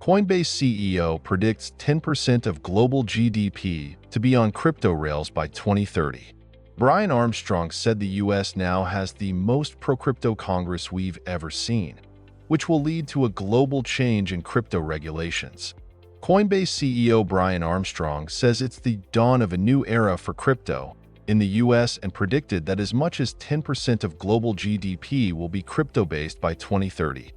Coinbase CEO predicts 10% of global GDP to be on crypto rails by 2030. Brian Armstrong said the US now has the most pro-crypto Congress we've ever seen, which will lead to a global change in crypto regulations. Coinbase CEO Brian Armstrong says it's the dawn of a new era for crypto in the US and predicted that as much as 10% of global GDP will be crypto-based by 2030.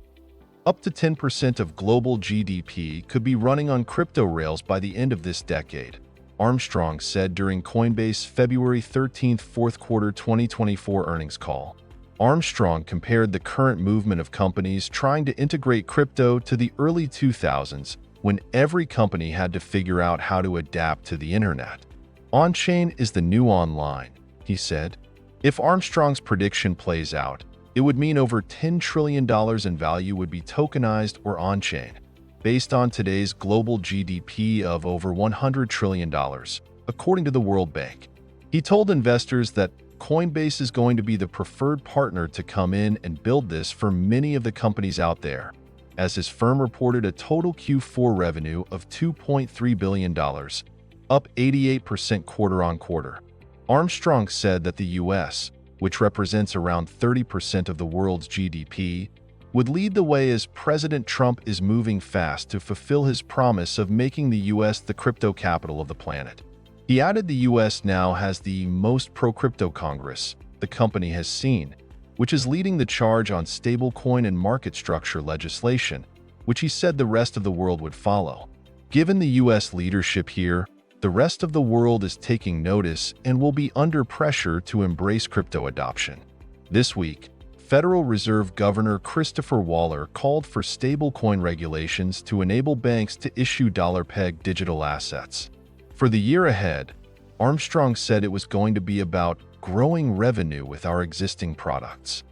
Up to 10% of global GDP could be running on crypto rails by the end of this decade, Armstrong said during Coinbase February 13 fourth quarter 2024 earnings call. Armstrong compared the current movement of companies trying to integrate crypto to the early 2000s when every company had to figure out how to adapt to the internet. On-chain is the new online, he said. If Armstrong's prediction plays out, it would mean over $10 trillion in value would be tokenized or on-chain, based on today's global GDP of over $100 trillion, according to the World Bank. He told investors that Coinbase is going to be the preferred partner to come in and build this for many of the companies out there, as his firm reported a total Q4 revenue of $2.3 billion, up 88% quarter-on-quarter. Armstrong said that the US, which represents around 30% of the world's GDP, would lead the way as President Trump is moving fast to fulfill his promise of making the US the crypto capital of the planet. He added the US now has the most pro-crypto Congress the company has seen, which is leading the charge on stablecoin and market structure legislation, which he said the rest of the world would follow. Given the US leadership here, the rest of the world is taking notice and will be under pressure to embrace crypto adoption. This week, Federal Reserve Governor Christopher Waller called for stablecoin regulations to enable banks to issue dollar-pegged digital assets. For the year ahead, Armstrong said it was going to be about growing revenue with our existing products.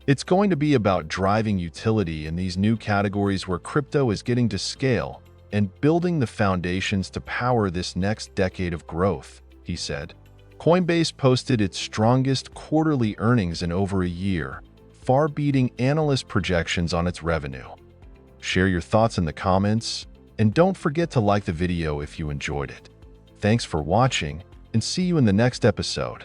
It's going to be about driving utility in these new categories where crypto is getting to scale and building the foundations to power this next decade of growth, he said. Coinbase posted its strongest quarterly earnings in over a year, far beating analyst projections on its revenue. Share your thoughts in the comments, and don't forget to like the video if you enjoyed it. Thanks for watching, and see you in the next episode.